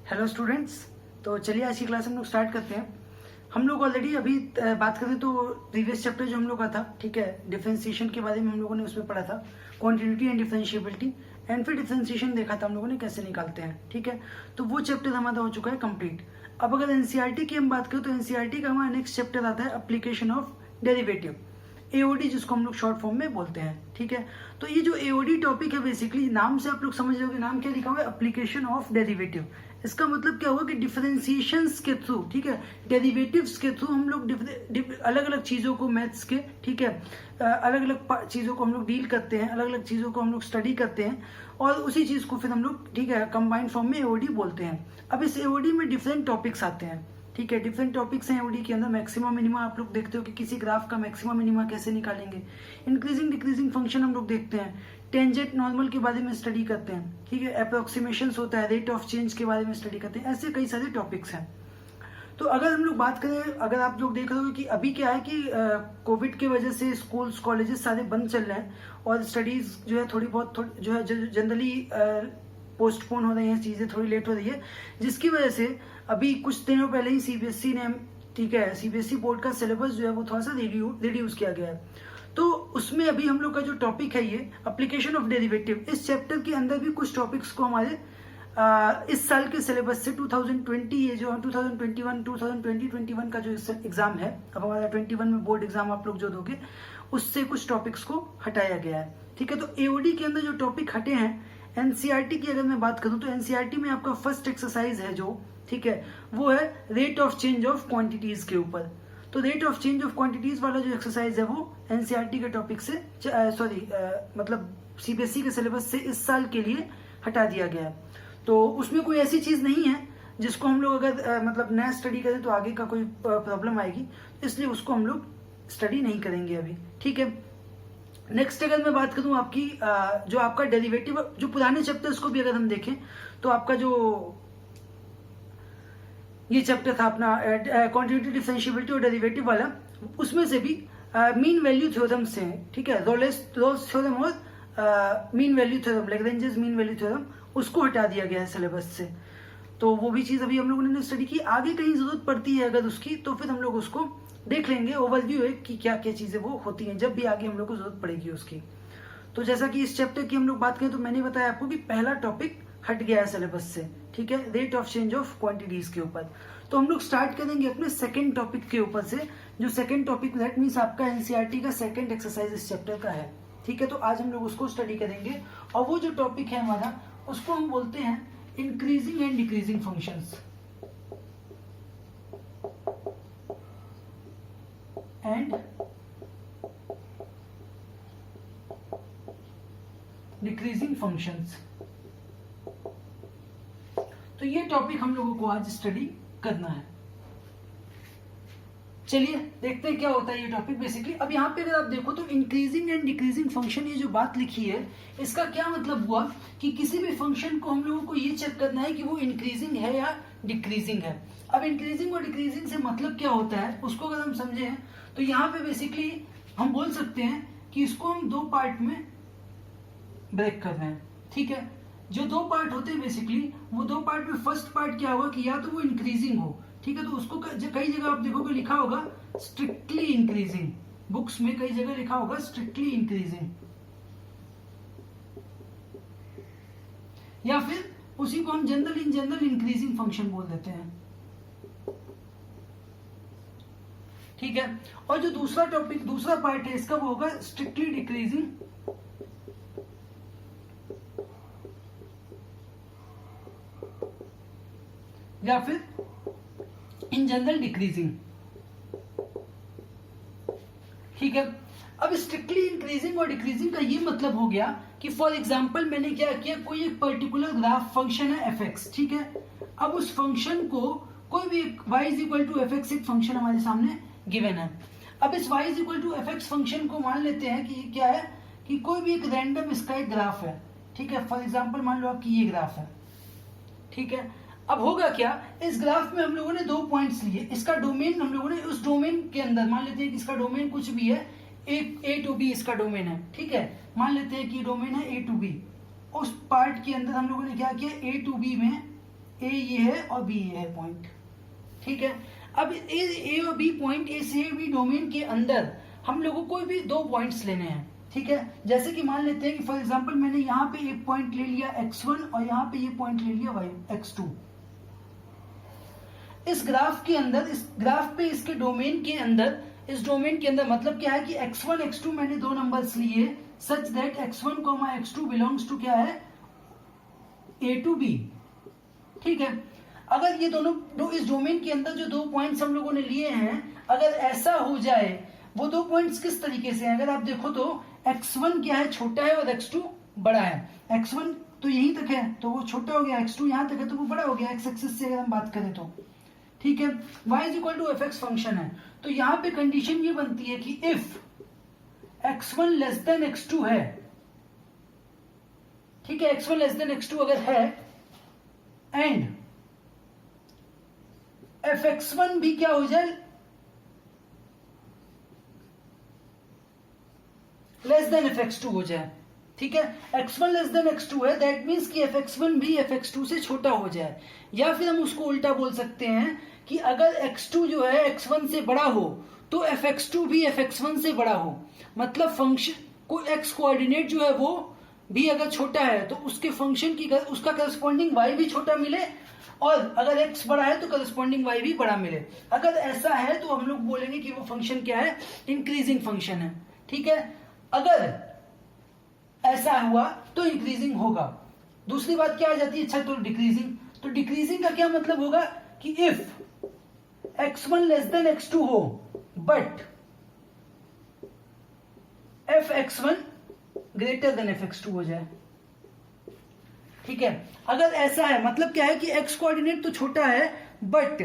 Hello students. तो चलिए आज की क्लास हम लोग स्टार्ट करते हैं। हम लोग ऑलरेडी अभी बात करें तो प्रीवियस चैप्टर जो हम लोग का था, ठीक है, डिफरेंशिएशन के बारे में हम लोगों ने उसमें पढ़ा था, क्वांटिटी एंड डिफरेंशिएबिलिटी, एंड फिर डिफरेंशिएशन देखा था हम लोगों ने कैसे निकालते हैं, ठीक है। तो वो चैप्टर हमारा हो चुका है कंप्लीट। अब अगर एनसीईआरटी की हम बात करें तो एनसीईआरटी का हमारा नेक्स्ट चैप्टर आता है एप्लीकेशन ऑफ डेरिवेटिव, एओडी, जिसको हम लोग शॉर्ट फॉर्म में बोलते हैं, ठीक है। तो ये जो एओडी टॉपिक है, बेसिकली नाम से आप लोग समझ रहे हो कि नाम क्या लिखा हुआ है, एप्लीकेशन ऑफ डेरिवेटिव। इसका मतलब क्या हुआ कि डिफरेंशिएशंस के थ्रू, ठीक है, डेरिवेटिव्स के थ्रू हम लोग अलग अलग चीजों को मैथ्स के, ठीक है, अलग अलग चीजों को हम लोग डील करते हैं, अलग अलग चीजों को हम लोग स्टडी करते हैं और उसी चीज को फिर हम लोग, ठीक है, कंबाइंड फॉर्म में एओडी बोलते हैं। अब इस एओडी में डिफरेंट टॉपिक्स आते हैं, ठीक है, डिफरेंट टॉपिक्स हैं एओडी के अंदर। मैक्सिमम मिनिमा आप लोग देखते हो कि किसी ग्राफ का मैक्सिमम मिनिमा कैसे निकालेंगे। इंक्रीजिंग डिक्रीजिंग फंक्शन हम लोग देखते हैं। टेंजेंट नॉर्मल के बारे में स्टडी करते हैं, ठीक है, अप्रोक्सीमेशंस होता है, रेट ऑफ चेंज के बारे में स्टडी करते हैं। ऐसे कई सारे टॉपिक्स हैं। तो अगर हम लोग बात करें, अगर आप लोग देख रहे हो कि अभी क्या है कि कोविड की वजह से स्कूल्स कॉलेजेस सारे बंद चल रहे हैं और स्टडीज जो है थोड़ी बहुत जो है जनरली पोस्टपोन हो रही हैं, चीजें थोड़ी लेट हो रही है, जिसकी वजह से अभी कुछ दिनों पहले ही सीबीएसई ने, ठीक है, सीबीएसई बोर्ड का सिलेबस जो है वो थोड़ा सा रिड्यूस किया गया है। तो उसमें अभी हम लोग का जो टॉपिक है ये एप्लीकेशन ऑफ डेरिवेटिव, इस चैप्टर के अंदर भी कुछ टॉपिक्स को हमारे इस साल के सिलेबस से 2020, ये जो 2021 का जो एग्जाम है, अब हमारा 21 में बोर्ड एग्जाम आप लोग जो दोगे, उससे कुछ टॉपिक्स को हटाया गया है, ठीक है। तो एओडी के अंदर जो टॉपिक हटे हैं, एनसीईआरटी की अगर मैं बात करूं तो एनसीईआरटी में आपका फर्स्ट एक्सरसाइज है जो, ठीक है, वो है rate of change of quantities के ऊपर। तो rate of change of quantities वाला जो एक्सरसाइज है वो एनसीईआरटी के टॉपिक से, मतलब सीबीएसई के सिलेबस से इस साल के लिए हटा दिया गया है। तो उसमें कोई ऐसी चीज नहीं है जिसको हम लोग अगर मतलब नया स्टडी करें तो आगे का कोई प्रॉब्लम आएगी, इसलिए उसको हम लोग स्टडी नहीं करेंगे अभी, ठीक है। नेक्स्ट अगर मैं बात करूं आपकी जो आपका डेरिवेटिव, जो पुराने चैप्टर्स को भी अगर हम देखें तो आपका जो ये चैप्टर था अपना क्वांटिटी डिफरेंशिएबिलिटी और डेरिवेटिव वाला, उसमें से भी मीन वैल्यू थ्योरम से, ठीक है, रोल्स थ्योरम और mean value theorem, Lagrange's mean value theorem, उसको हटा दिया गया है सिलेबस से। तो वो भी चीज अभी हम लोगों ने स्टडी की। आगे कहीं जरूरत पड़ती है अगर उसकी, तो फिर हम लोग उसको देख लेंगे, ओवरव्यू है कि क्या क्या चीजें वो होती हैं जब भी आगे हम लोग को जरूरत पड़ेगी उसकी। तो जैसा कि इस चैप्टर की हम लोग बात करें तो मैंने बताया आपको कि पहला टॉपिक हट गया है सिलेबस से, ठीक है, rate of change of quantities के ऊपर। तो हम लोग स्टार्ट करेंगे अपने सेकंड टॉपिक के ऊपर से, जो सेकंड टॉपिक दैट मीन्स आपका एनसीईआरटी का सेकंड एक्सरसाइज इस चैप्टर का है, ठीक है। तो आज हम लोग उसको स्टडी करेंगे और वो जो टॉपिक है हमारा, उसको हम बोलते हैं increasing and decreasing functions and decreasing functions. तो ये टॉपिक हम लोगों को आज स्टडी करना है। चलिए देखते हैं क्या होता है ये टॉपिक बेसिकली। अब यहाँ पे अगर आप देखो तो इंक्रीजिंग एंड डिक्रीजिंग फंक्शन, ये जो बात लिखी है, इसका क्या मतलब हुआ कि किसी भी फंक्शन को हम लोगों को ये चेक करना है कि वो इंक्रीजिंग है या डिक्रीजिंग है। अब इंक्रीजिंग और डिक्रीजिंग से मतलब क्या होता है, उसको अगर हम समझे तो यहाँ पे बेसिकली हम बोल सकते हैं कि इसको हम दो पार्ट में ब्रेक कर रहे हैं, ठीक है। जो दो पार्ट होते हैं बेसिकली, वो दो पार्ट में फर्स्ट पार्ट क्या होगा कि या तो वो इंक्रीजिंग हो, ठीक है, तो उसको कई जगह आप देखोगे लिखा होगा स्ट्रिक्टली इंक्रीजिंग, बुक्स में कई जगह लिखा होगा स्ट्रिक्टली इंक्रीजिंग, या फिर उसी को हम जनरल इंक्रीजिंग फंक्शन बोल देते हैं, ठीक है। और जो दूसरा टॉपिक, दूसरा पार्ट है इसका, वो होगा स्ट्रिक्टली डिक्रीजिंग या फिर इन जनरल डिक्रीजिंग, ठीक है। अब स्ट्रिक्टली इंक्रीजिंग और डिक्रीजिंग का ये मतलब हो गया कि फॉर एग्जांपल मैंने क्या किया, कोई एक पर्टिकुलर ग्राफ फंक्शन है fx, ठीक है। अब उस फंक्शन को कोई भी y is equal to F X एक फंक्शन हमारे सामने गिवन है। अब इस y is equal to F X function को मान लेते हैं कि क्या है कि कोई भी एक रैंडम इसका एक ग्राफ है, ठीक है। फॉर एग्जाम्पल मान लो आपकी ये ग्राफ है, ठीक है। अब होगा क्या, इस ग्राफ में हम लोगों ने दो पॉइंट्स लिए, इसका डोमेन हम लोगों ने उस डोमेन के अंदर मान लेते हैं कि इसका डोमेन कुछ भी है, ए टू बी इसका डोमेन है, ठीक है। मान लेते हैं कि डोमेन है ए टू बी। उस पार्ट के अंदर हम लोगों ने क्या किया, ए टू बी में ए ये है और बी ये है पॉइंट, ठीक है। अब ए और बी पॉइंट, ए से बी डोमेन के अंदर हम लोगों को भी दो पॉइंट्स लेने हैं, ठीक है। जैसे कि मान लेते हैं कि फॉर एग्जांपल मैंने यहाँ पे एक पॉइंट ले लिया x1 और यहाँ पे ये पॉइंट ले लिया x2। इस ग्राफ के अंदर, इस ग्राफ पे इसके डोमेन के अंदर, इस डोमेन के अंदर मतलब क्या है कि x1 x2 मैंने दो नंबर्स लिए such that x1 x2 belongs to क्या है, a to b, ठीक है। अगर ये दोनों इस डोमेन के अंदर जो दो पॉइंट्स हम लोगों ने लिए हैं, अगर ऐसा हो जाए, वो दो पॉइंट्स किस तरीके से हैं, अगर आप देखो तो x1 क्या है, छोटा है, और x2 बड़ा है। x1 तो यहीं तक है तो वो छोटा हो गया, x2 यहां तक है तो वो बड़ा हो गया, x एक्सिस से अगर हम बात करें तो, ठीक है। y is equal to F X function है, तो यहां पे कंडीशन ये बनती है कि if x1 less than x2 है, ठीक है, x1 लेस देन x2 अगर है, एंड fx1 भी क्या हो जाए, लेस देन fx2 हो जाए, ठीक है। x1 लेस देन x2 है, दैट मीन्स कि fx1 भी fx2 से छोटा हो जाए। या फिर हम उसको उल्टा बोल सकते हैं कि अगर x2 जो है x1 से बड़ा हो तो fx2 भी fx1 से बड़ा हो, मतलब फंक्शन को x कोऑर्डिनेट जो है वो भी अगर छोटा है तो उसके फंक्शन की उसका करस्पॉन्डिंग y भी छोटा मिले, और अगर x बड़ा है तो करस्पॉन्डिंग y भी बड़ा मिले। अगर ऐसा है तो हम लोग बोलेंगे कि वो फंक्शन क्या है, इंक्रीजिंग फंक्शन है, ठीक है। अगर ऐसा हुआ तो इंक्रीजिंग होगा। दूसरी बात क्या आ जाती है, अच्छा तो डिक्रीजिंग, तो डिक्रीजिंग का क्या मतलब होगा कि if x1 less than x2 हो but fx1 greater than fx2 हो जाए, ठीक है। अगर ऐसा है मतलब क्या है कि x कोऑर्डिनेट तो छोटा है बट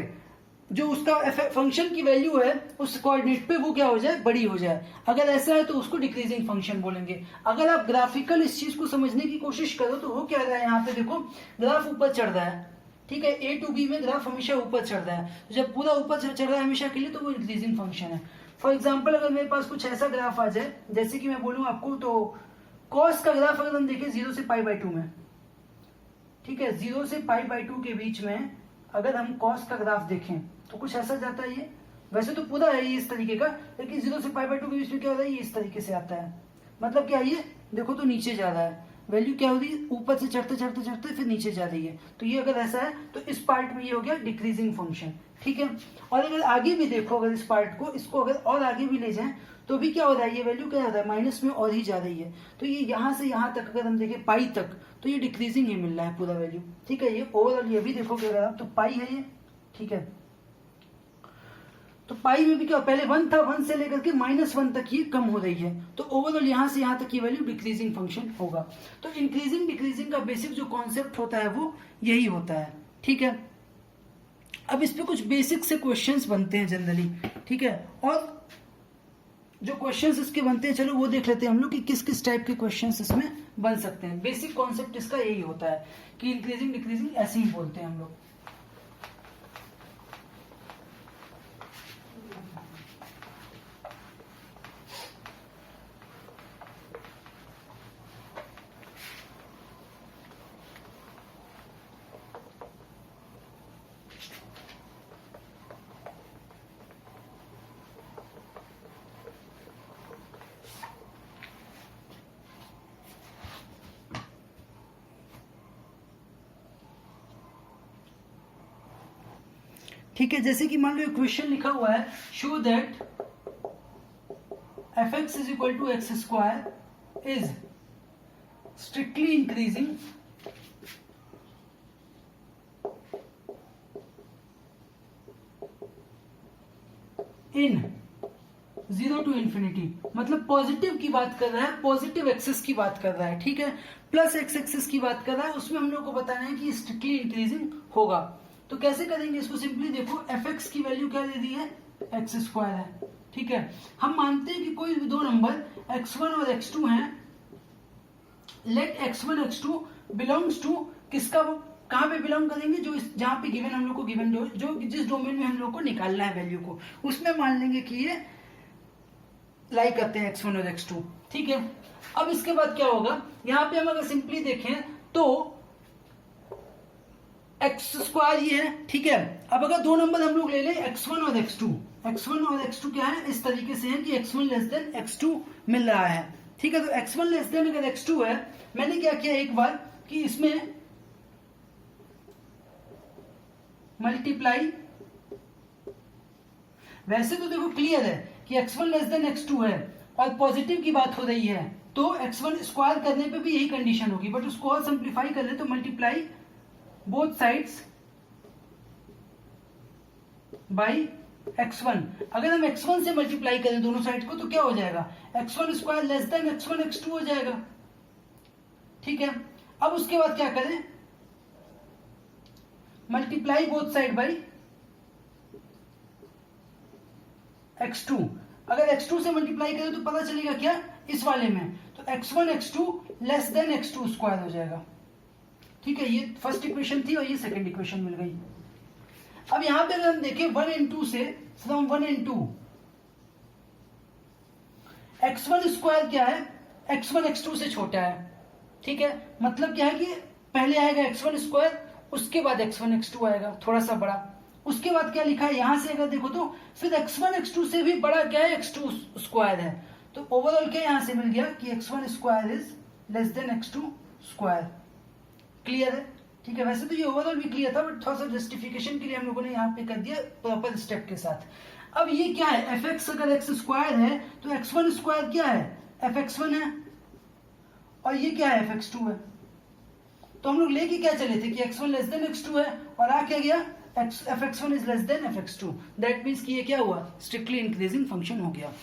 जो उसका फंक्शन की वैल्यू है उस कोऑर्डिनेट पे वो क्या हो जाए, बड़ी हो जाए। अगर ऐसा है तो उसको डिक्रीजिंग फंक्शन बोलेंगे। अगर आप ग्राफिकल इस चीज को समझने की कोशिश करो तो हो क्या रहा है, यहाँ पे देखो ग्राफ ऊपर चढ़ रहा है, ठीक है। ए टू बी में ग्राफ हमेशा ऊपर चढ़ रहा है, तो जब पूरा ऊपर चढ़ रहा है हमेशा के लिए तो वो इंक्रीजिंग फंक्शन है। फॉर एग्जाम्पल अगर मेरे पास कुछ ऐसा ग्राफ आ जाए, जैसे कि मैं बोलूँ आपको तो कॉस का ग्राफ अगर हम देखें 0 से π/2 में, ठीक है, 0 से π/2 के बीच में अगर हम कॉस का ग्राफ देखें तो कुछ ऐसा जाता है। ये वैसे तो पूरा है ये इस तरीके का, लेकिन 0 से π/2 के बीच में क्या हो रहा है, ये इस तरीके से आता है। मतलब क्या, ये देखो तो नीचे जा रहा है, वैल्यू क्या हो रही है, ऊपर से चढ़ते चढ़ते चढ़ते फिर नीचे जा रही है। तो ये अगर ऐसा है तो इस पार्ट में ये हो गया डिक्रीजिंग फंक्शन, ठीक है। और अगर आगे भी देखो, अगर इस पार्ट को, इसको अगर और आगे भी ले जाएं तो भी क्या हो रहा है, ये वैल्यू क्या हो रहा है, माइनस में और ही जा रही है। तो ये यहाँ से यहाँ तक अगर हम देखें पाई तक, तो ये डिक्रीजिंग ही मिल रहा है पूरा वैल्यू, ठीक है। ये ओवरऑल ये भी देखोगे अगर आप तो पाई है ये, ठीक है। तो पाई में भी क्या, पहले 1 था, 1 से लेकर के -1 तक ये कम हो रही है, तो ओवरऑल यहाँ से यहाँ तक की वैल्यू डिक्रीजिंग फंक्शन होगा। तो इंक्रीजिंग डिक्रीजिंग का बेसिक जो कॉन्सेप्ट होता है वो यही होता है, ठीक है। अब इस पे कुछ बेसिक से क्वेश्चंस बनते हैं जनरली, ठीक है। और जो क्वेश्चंस इसके बनते हैं चलो वो देख लेते हैं हम लोग कि किस किस टाइप के क्वेश्चंस इसमें बन सकते हैं। बेसिक कॉन्सेप्ट इसका यही होता है कि इंक्रीजिंग डिक्रीजिंग ऐसे ही बोलते हैं हम लोग। ठीक है, जैसे कि मान लो एक क्वेश्चन लिखा हुआ है, show that fx is equal to X square is strictly increasing in 0 to infinity, मतलब पॉजिटिव की बात कर रहा है, पॉजिटिव एक्सेस की बात कर रहा है, ठीक है। प्लस एक्स एक्सेस की बात कर रहा है, उसमें हम लोग को बताना है कि स्ट्रिक्टली इंक्रीजिंग होगा। तो कैसे करेंगे इसको, सिंपली देखो fx की वैल्यू क्या दे दी है, एक्स स्क्वायर है, ठीक है। हम मानते हैं कि कोई भी दो नंबर x1 और x2 हैं, late x1 x2 belongs to किसका, कहां पे बिलोंग करेंगे, जो जहां पे गिवन हम लोग को गिवन जो जिस डोमेन में हम लोग को निकालना है वैल्यू को, उसमें मान लेंगे कि ये लाई करते हैं x1 और x2, ठीक है। अब इसके बाद क्या होगा, यहां पे हम अगर सिंपली देखें तो एक्स स्क्वायर ये है, ठीक है। अब अगर दो नंबर हम लोग ले लें x1 और x2, x1 और x2 क्या है, इस तरीके से है कि x1 लेस देन x2 मिल रहा है, ठीक है। तो x1 लेस देन अगर x2 है, मैंने क्या किया एक बार कि इसमें मल्टीप्लाई, वैसे तो देखो क्लियर है कि x1 लेस देन x2 है और पॉजिटिव की बात हो रही है, तो x1 स्क्वायर करने पे भी यही कंडीशन होगी, बट उसको और सिंप्लीफाई कर ले तो multiply both sides by x1। अगर हम x1 से मल्टीप्लाई करें दोनों साइड को तो क्या हो जाएगा, x1 square less than x1 x2 हो जाएगा, ठीक है। अब उसके बाद क्या करें, multiply both side by x2। अगर x2 से मल्टीप्लाई करें तो पता चलेगा क्या, इस वाले में तो x1 x2 less than x2 square हो जाएगा, ठीक है। ये फर्स्ट इक्वेशन थी और ये सेकंड इक्वेशन मिल गई। अब यहां पे अगर हम देखें 1 and 2 से, फ्रॉम 1 and 2 x1 स्क्वायर क्या है, x1 x2 से छोटा है, ठीक है। मतलब क्या है कि पहले आएगा x1 स्क्वायर, उसके बाद x1 x2 आएगा थोड़ा सा बड़ा, उसके बाद क्या लिखा है यहां से अगर देखो तो फिर x1 x2 से भी बड़ा क्या है, x2 स्क्वायर है। तो ओवरऑल क्या यहां से मिल गया कि x1 square is less than x2 square. Clear है, ठीक है। वैसे तो ये ओवरऑल भी क्लियर था, बट थोड़ा सा जस्टिफिकेशन के लिए हम लोगों ने यहाँ पे कर दिया प्रॉपर स्टेप के साथ। अब ये क्या है, fx अगर x स्क्वायर है तो x1 स्क्वायर क्या है, fx1 है, और ये क्या है, fx2 है। तो हम लोग लेके क्या चले थे कि x1 लेस देन x2 है, और आ क्या गया, fx1 is less than fx2। That means कि ये क्या हुआ, स्ट्रिक्टली इंक्रीजिंग फंक्शन हो गया,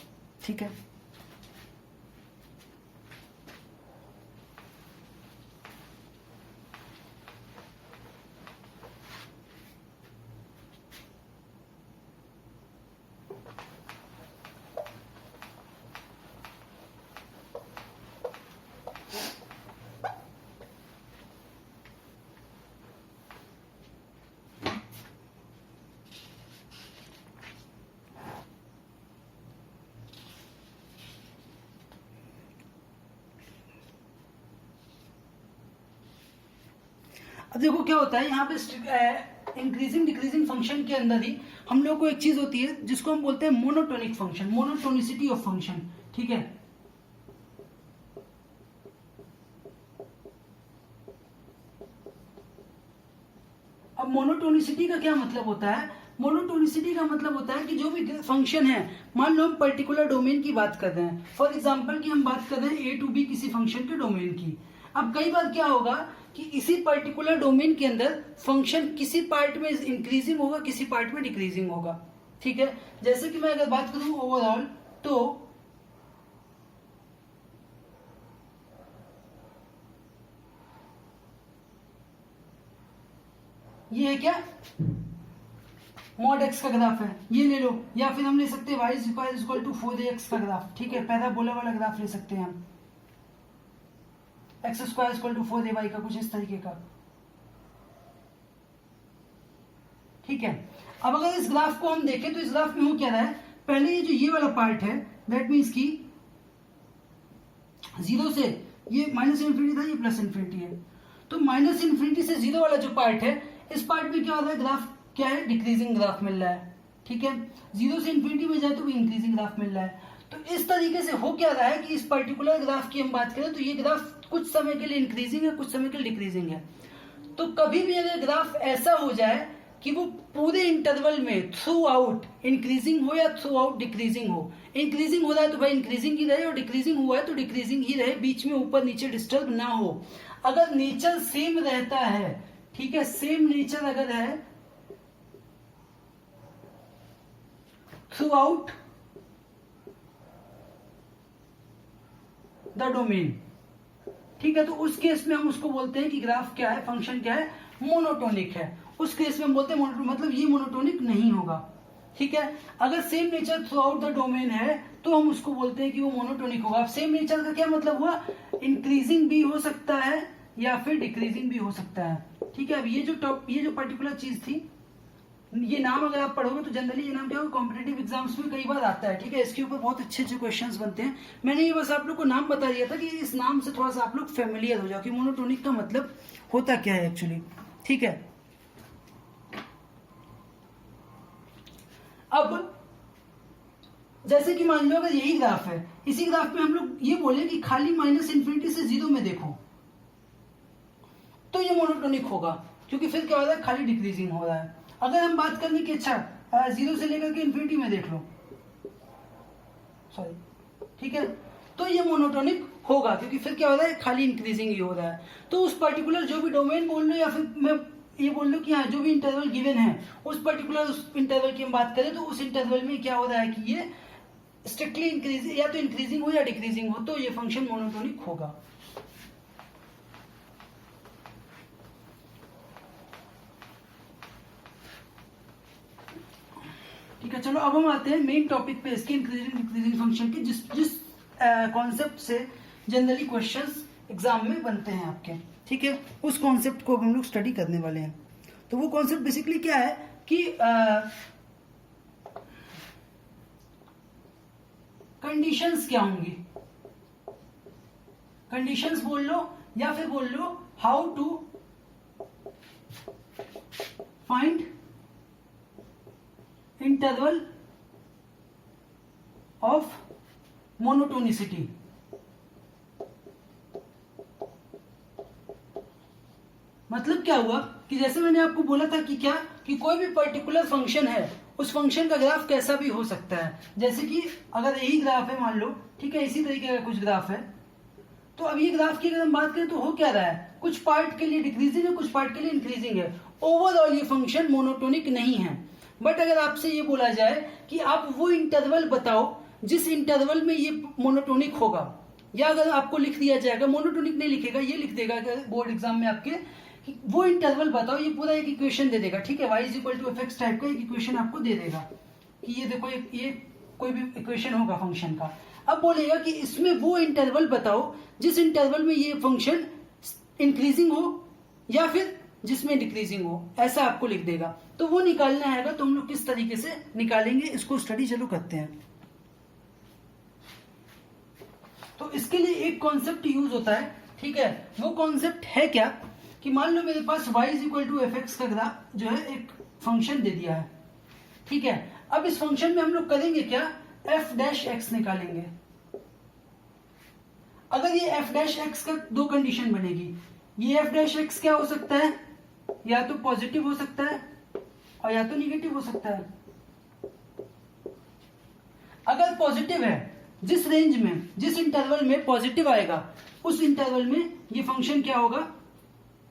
ठीक है। अब देखो क्या होता है यहाँ पे इंक्रीजिंग डिक्रीजिंग फंक्शन के अंदर ही हम लोग को एक चीज होती है जिसको हम बोलते हैं monotonic function, monotonicity of function, ठीक है। अब मोनोटोनिसिटी का क्या मतलब होता है, मोनोटोनिसिटी का मतलब होता है कि जो भी फंक्शन है, मान लो हम पर्टिकुलर डोमेन की बात कर रहे हैं, फॉर एग्जांपल कि हम बात कर रहे हैं a टू b किसी फंक्शन के डोमेन की। अब कई बार क्या होगा कि इसी पर्टिकुलर डोमेन के अंदर फंक्शन किसी पार्ट में इंक्रीजिंग होगा, किसी पार्ट में डिक्रीजिंग होगा, ठीक है। जैसे कि मैं अगर बात करूं ओवरऑल, तो ये है क्या, मॉड एक्स का ग्राफ है, ये ले लो, या फिर हम ले सकते हैं y is equal to 4ax का ग्राफ, ठीक है। पैराबोला वाला ग्राफ ले सकते हैं हम, x square equal to 4ay का, कुछ इस तरीके का, ठीक है। अब अगर इस ग्राफ को हम देखें तो इस ग्राफ में हो क्या रहा है, पहले ये जो ये वाला पार्ट है दैट मीन्स की 0 से ये माइनस इन्फिनिटी था, ये प्लस इन्फिनिटी है, तो माइनस इन्फिनिटी से 0 वाला जो पार्ट है, इस पार्ट में क्या हो रहा है, ग्राफ क्या है, डिक्रीजिंग ग्राफ मिल रहा है, ठीक है। 0 से इन्फिनिटी में जाए तो भी इंक्रीजिंग ग्राफ मिल रहा है। तो इस तरीके से हो क्या रहा है कि इस पर्टिकुलर ग्राफ की हम बात करें तो ये ग्राफ कुछ समय के लिए इंक्रीजिंग है, कुछ समय के लिए डिक्रीजिंग है। तो कभी भी अगर ग्राफ ऐसा हो जाए कि वो पूरे इंटरवल में थ्रू आउट इंक्रीजिंग हो या थ्रू आउट डिक्रीजिंग हो, इंक्रीजिंग हो रहा है तो भाई इंक्रीजिंग ही रहे, और डिक्रीजिंग हुआ है तो डिक्रीजिंग ही रहे, बीच में ऊपर नीचे डिस्टर्ब ना हो। अगर नेचर सेम रहता है, ठीक है, सेम नेचर अगर है थ्रू आउट द डोमेन, ठीक है, तो उस केस में हम उसको बोलते हैं कि ग्राफ क्या है, फंक्शन क्या है, मोनोटोनिक है। उस केस में हम बोलते हैं मोनोटोनिक, मतलब ये मोनोटोनिक नहीं होगा, ठीक है। अगर same nature through out the domain है तो हम उसको बोलते हैं कि वो मोनोटोनिक होगा। अब सेम नेचर का क्या मतलब हुआ, इंक्रीजिंग भी हो सकता है या फिर डिक्रीजिंग भी हो सकता है, ठीक है। अब ये जो पर्टिकुलर चीज थी, ये नाम अगर आप पढ़ोगे तो जनरली ये नाम क्या होगा, कॉम्पिटिटिव एग्जाम्स में कई बार आता है, ठीक है। इसके ऊपर बहुत अच्छे अच्छे क्वेश्चंस बनते हैं। मैंने ये बस आप लोग को नाम बता दिया था कि इस नाम से थोड़ा सा आप लोग फेमिलियर हो जाओ कि मोनोटोनिक का मतलब होता क्या है एक्चुअली, ठीक है। अब जैसे कि मान लो अगर यही ग्राफ है, इसी ग्राफ में हम लोग ये बोले कि खाली माइनस इन्फिनिटी से जीरो में देखो, तो ये मोनोटोनिक होगा, क्योंकि फिर क्या हो रहा है, खाली डिक्रीजिंग हो रहा है। अगर हम बात करें कि अच्छा जीरो से लेकर के इन्फिनिटी में देख लो, सॉरी, ठीक है, तो ये मोनोटोनिक होगा, क्योंकि फिर क्या हो रहा है, खाली इंक्रीजिंग ही हो रहा है। तो उस पर्टिकुलर जो भी डोमेन बोल लो, या फिर मैं ये बोल लो कि हाँ जो भी इंटरवल गिवन है उस पर्टिकुलर उस इंटरवल की हम बात करें, तो उस इंटरवल में क्या हो रहा है कि ये स्ट्रिक्टली इंक्रीजिंग, या तो इंक्रीजिंग हो या डिक्रीजिंग हो, तो ये फंक्शन मोनोटोनिक होगा। ठीक है, चलो अब हम आते हैं मेन टॉपिक पे, इसके इंक्रीजिंग डिक्रीजिंग फंक्शन के, जिस कॉन्सेप्ट से जनरली क्वेश्चंस एग्जाम में बनते हैं आपके। ठीक है, उस कॉन्सेप्ट को हम लोग स्टडी करने वाले हैं। तो वो कॉन्सेप्ट बेसिकली क्या है कि कंडीशंस क्या होंगी, कंडीशंस बोल लो या फिर बोल लो how to find interval of monotonicity. मतलब क्या हुआ कि जैसे मैंने आपको बोला था कि क्या कि कोई भी पर्टिकुलर फंक्शन है, उस फंक्शन का ग्राफ कैसा भी हो सकता है। जैसे कि अगर यही ग्राफ है मान लो, ठीक है, इसी तरीके का कुछ ग्राफ है, तो अब ये ग्राफ की अगर हम बात करें तो हो क्या रहा है, कुछ पार्ट के लिए डिक्रीजिंग है, कुछ पार्ट के लिए इंक्रीजिंग है। ओवरऑल ये फंक्शन मोनोटोनिक नहीं है। बट अगर आपसे ये बोला जाए कि आप वो इंटरवल बताओ जिस इंटरवल में ये मोनोटोनिक होगा, या अगर आपको लिख दिया जाएगा, मोनोटोनिक नहीं लिखेगा, ये लिख देगा बोर्ड एग्जाम में आपके, वो इंटरवल बताओ, ये पूरा एक इक्वेशन दे देगा। ठीक है, y is equal to F X type का एक इक्वेशन आपको दे देगा कि ये देखो ये कोई भी इक्वेशन होगा फंक्शन का। अब बोलेगा कि इसमें वो इंटरवल बताओ जिस इंटरवल में ये फंक्शन इंक्रीजिंग हो या फिर जिसमें डिक्रीजिंग हो, ऐसा आपको लिख देगा। तो वो निकालना है, तो हम लोग किस तरीके से निकालेंगे इसको स्टडी चलो करते हैं। तो इसके लिए एक कॉन्सेप्ट यूज होता है, ठीक है, वो कॉन्सेप्ट है क्या कि मान लो मेरे पास y is equal to F X का ग्राफ जो है एक फंक्शन दे दिया है। ठीक है, अब इस फंक्शन में हम लोग करेंगे क्या, एफ डैश एक्स निकालेंगे। अगर ये एफ डैश एक्स का दो कंडीशन बनेगी, ये एफ डैश एक्स क्या हो सकता है, या तो पॉजिटिव हो सकता है और या तो निगेटिव हो सकता है। अगर पॉजिटिव है, जिस रेंज में जिस इंटरवल में पॉजिटिव आएगा उस इंटरवल में ये फंक्शन क्या होगा,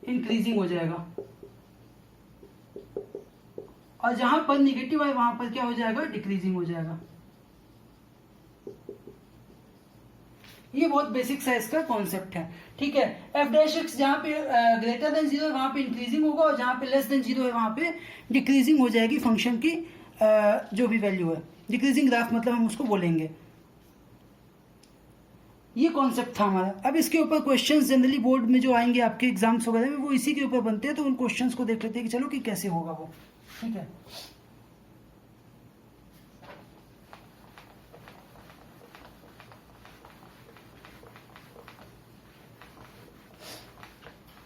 इंक्रीजिंग हो जाएगा, और जहां पर निगेटिव आए वहां पर क्या हो जाएगा, डिक्रीजिंग हो जाएगा। ये बहुत बेसिक साइज का कॉन्सेप्ट है। ठीक है, एफ डैश एक्स जहां पे ग्रेटर देन जीरो है वहां पे इंक्रीजिंग होगा, और जहां पे लेस देन जीरो है वहां पे डिक्रीजिंग हो जाएगी फंक्शन की जो भी वैल्यू है। डिक्रीजिंग ग्राफ मतलब हम उसको बोलेंगे। ये कॉन्सेप्ट था हमारा। अब इसके ऊपर क्वेश्चंस जनरली बोर्ड में जो आएंगे आपके एग्जाम्स वगैरह में, वो इसी के ऊपर बनते हैं, तो उन क्वेश्चंस को देख लेते हैं कि चलो कि कैसे होगा वो। ठीक है,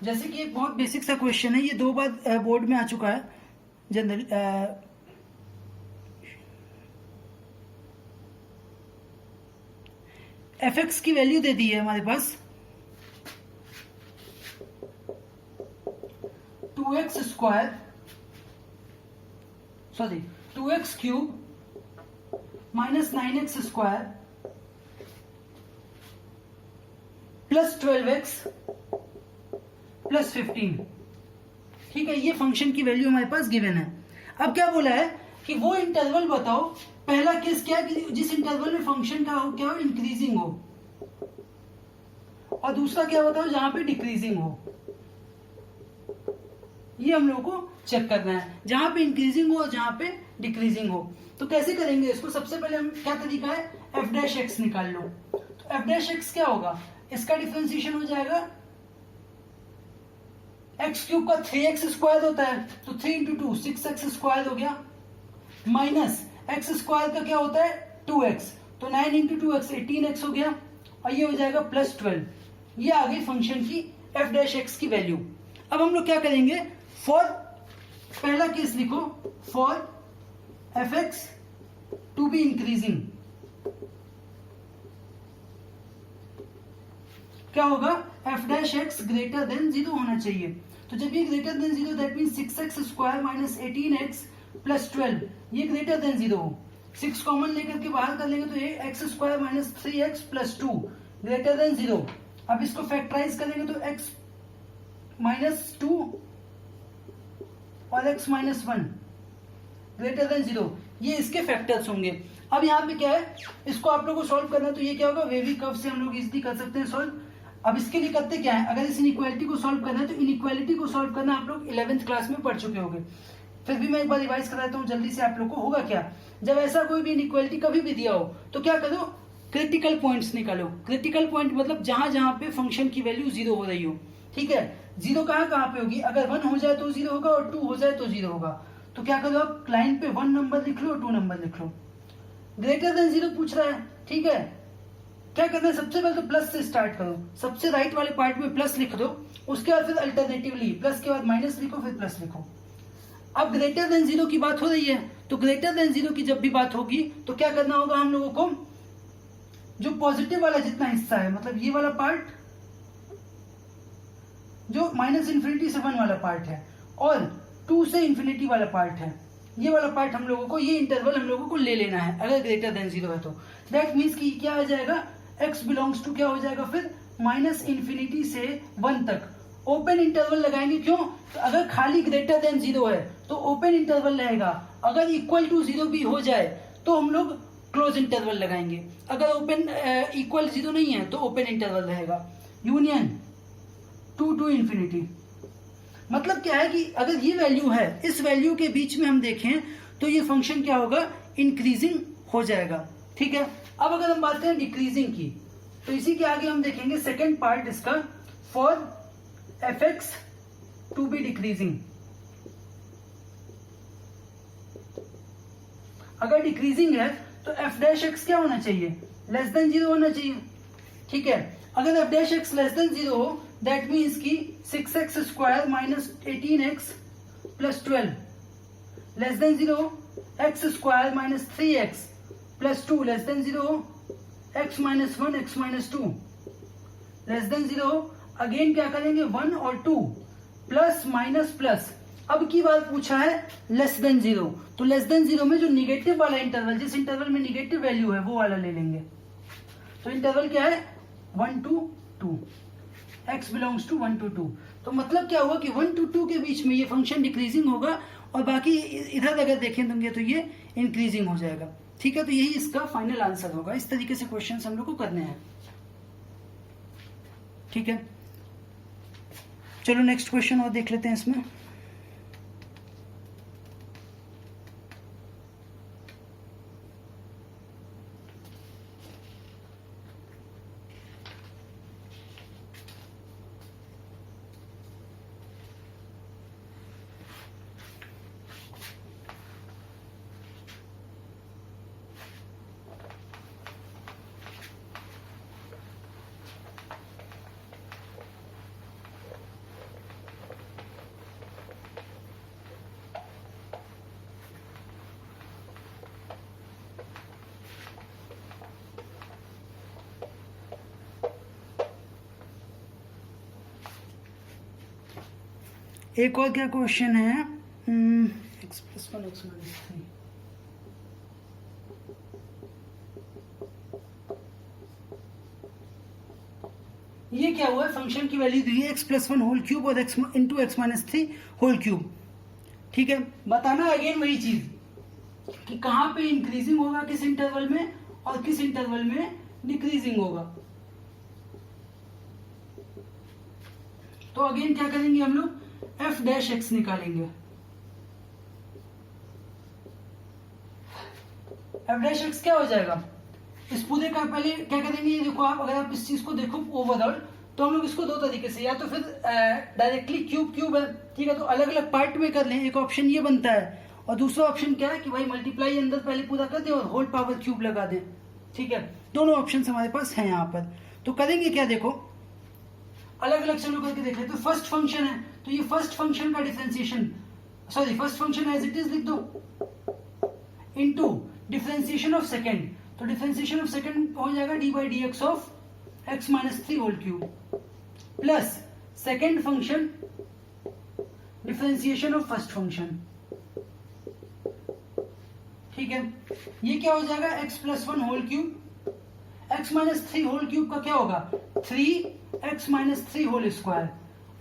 जैसे कि एक बहुत बेसिक सा क्वेश्चन है, ये 2 बार बोर्ड में आ चुका है जनरली। एफ एक्स की वैल्यू दे दी है हमारे पास 2x square, sorry 2x cube minus 9x square plus 12x plus 15। ठीक है, ये फंक्शन की वैल्यू हमारे पास गिवन है। अब क्या बोला है कि वो इंटरवल बताओ, पहला केस क्या है कि जिस इंटरवल में फंक्शन का हो क्या हो, इंक्रीजिंग हो, और दूसरा क्या बताओ जहां पे डिक्रीजिंग हो। ये हम लोग को चेक करना है, जहां पे इंक्रीजिंग हो और जहां पे डिक्रीजिंग हो। तो कैसे करेंगे इसको, सबसे पहले हम क्या तरीका है, एफ डैश एक्स निकाल लो। तो एफ डैश एक्स क्या होगा, इसका डिफरेंशिएशन हो जाएगा, एक्स क्यूब का 3x स्क्वायर होता है, तो 3 इंटू 2 6x स्क्वायर हो गया, माइनस एक्स स्क्वायर का क्या होता है 2x, तो 9 इंटू 2x 18x हो गया, और ये हो जाएगा प्लस 12। ये आ गई फंक्शन की एफ डैश एक्स की वैल्यू। अब हम लोग क्या करेंगे, फॉर पहला केस लिखो, for F X to be increasing, क्या होगा, F dash X greater than 0 होना चाहिए। तो जब ये greater than 0 that mean 6x square minus 18x plus 12 ये ग्रेटर देन 0 हो। 6 कॉमन लेकर के बाहर कर लेंगे तो ये x square minus 3x plus 2 greater than 0। अब इसको फैक्टराइज करेंगे तो x माइनस 2 और x माइनस 1 ग्रेटर देन 0, ये इसके फैक्टर्स होंगे। अब यहाँ पे क्या है, इसको आप लोगों को सॉल्व करना है तो ये क्या होगा, वेवी कर्व से हम लोग इजीली कर सकते हैं सॉल्व। अब इसके लिए करते क्या है, अगर इस इनइक्वालिटी को सॉल्व करना है तो इनइक्वालिटी को सॉल्व करना आप लोग 11th क्लास में पढ़ चुके होंगे, फिर भी मैं एक बार रिवाइज कर देता हूँ जल्दी से आप लोग को। होगा क्या, जब ऐसा कोई भी इनइक्वालिटी कभी भी दिया हो तो क्या करो, क्रिटिकल पॉइंट्स निकालो। क्रिटिकल पॉइंट मतलब जहां जहां पे फंक्शन की वैल्यू 0 हो रही हो, ठीक है। 0 कहाँ कहाँ पे होगी, अगर 1 हो जाए तो 0 होगा और 2 हो जाए तो 0 होगा। तो क्या करो, आप लाइन पे 1 नंबर लिख लो और 2 नंबर लिख लो। ग्रेटर देन 0 पूछ रहा है, ठीक है। क्या करना है, सबसे पहले तो प्लस से स्टार्ट करो, सबसे राइट वाले पार्ट में प्लस लिख दो, उसके बाद फिर अल्टरनेटिवली प्लस के बाद माइनस लिखो फिर प्लस लिखो। अब ग्रेटर देन 0 की बात हो रही है तो ग्रेटर देन 0 की जब भी बात होगी तो क्या करना होगा हम लोगों को, जो पॉजिटिव वाला जितना हिस्सा है, मतलब ये वाला पार्ट जो माइनस इन्फिनिटी से 1 वाला पार्ट है और 2 से इन्फिनिटी वाला पार्ट है, ये वाला पार्ट हम लोगों को, ये इंटरवल हम लोगों को ले लेना है अगर ग्रेटर देन 0 है तो। दैट मीन्स कि क्या आ जाएगा, x बिलोंग्स टू क्या हो जाएगा फिर, माइनस इन्फिनिटी से 1 तक। ओपन इंटरवल लगाएंगे, क्यों, तो अगर खाली ग्रेटर देन 0 है तो ओपन इंटरवल रहेगा, अगर इक्वल टू 0 भी हो जाए तो हम लोग क्लोज इंटरवल लगाएंगे, अगर ओपन इक्वल 0 नहीं है तो ओपन इंटरवल रहेगा। यूनियन 2 टू इन्फिनिटी, मतलब क्या है कि अगर ये वैल्यू है, इस वैल्यू के बीच में हम देखें तो ये फंक्शन क्या होगा, इंक्रीजिंग हो जाएगा, ठीक है। अब अगर हम बात करें डिक्रीजिंग की तो इसी के आगे हम देखेंगे सेकेंड पार्ट इसका, for F X to be decreasing. अगर डिक्रीजिंग है तो एफ डैश एक्स क्या होना चाहिए, लेस देन 0 होना चाहिए, ठीक है। अगर F dash x less than 0 हो दैट मीन्स की 6x square minus 18x plus 12 less than 0, x square minus 3x plus 2 less than 0, x minus 1 x minus 2 less than 0। Again क्या करेंगे, 1 और 2 प्लस माइनस प्लस। अब की बात पूछा है लेस देन 0, तो लेस देन 0 में जो निगेटिव वाला इंटरवल, जिस इंटरवल में निगेटिव वैल्यू है वो वाला ले लेंगे। तो इंटरवल क्या है, 1 to 2, x belongs to 1 to 2। तो मतलब क्या हुआ कि 1 to 2 के बीच में ये फंक्शन डिक्रीजिंग होगा और बाकी इधर अगर देखेंगे तो ये इंक्रीजिंग हो जाएगा, ठीक है। तो यही इसका फाइनल आंसर होगा। इस तरीके से क्वेश्चन हम लोग को करने हैं, ठीक है। चलो नेक्स्ट क्वेश्चन और देख लेते हैं इसमें। एक और क्या क्वेश्चन है, x प्लस 1 x माइनस 3। ये क्या हुआ है, फंक्शन की वैल्यू दी है x प्लस 1 होल क्यूब और x into X minus 3 whole cube, ठीक है। बताना अगेन वही चीज कि कहाँ पे इंक्रीजिंग होगा, किस इंटरवल में, और किस इंटरवल में डिक्रीजिंग होगा। तो अगेन क्या करेंगे हम लोग, एफ डैश एक्स निकालेंगे। एफ डैश एक्स क्या हो जाएगा, इस पूरे का पहले क्या करेंगे, ये देखो आप, अगर आप इस चीज को देखो ओवरऑल तो हम लोग इसको दो तरीके से, या तो फिर डायरेक्टली क्यूब क्यूब है, ठीक है, तो अलग अलग पार्ट में कर लें। एक ऑप्शन ये बनता है और दूसरा ऑप्शन क्या है कि भाई मल्टीप्लाई अंदर पहले पूरा कर दें और होल पावर क्यूब लगा दें, ठीक है। दोनों ऑप्शन हमारे पास हैं यहाँ पर। तो करेंगे क्या, देखो अलग अलग चलो करके देख लेते। तो फर्स्ट फंक्शन है तो ये फर्स्ट फंक्शन का differentiation, sorry first function as it is लिख दो, इनटू डिफरेंशिएशन ऑफ सेकेंड, तो डिफरेंशिएशन ऑफ सेकेंड हो जाएगा D by D X of X minus 3 whole cube plus second function differentiation of first function. ठीक है, ये क्या हो जाएगा x plus 1 whole cube, x minus 3 whole cube का क्या होगा 3x माइनस 3 होल स्क्वायर,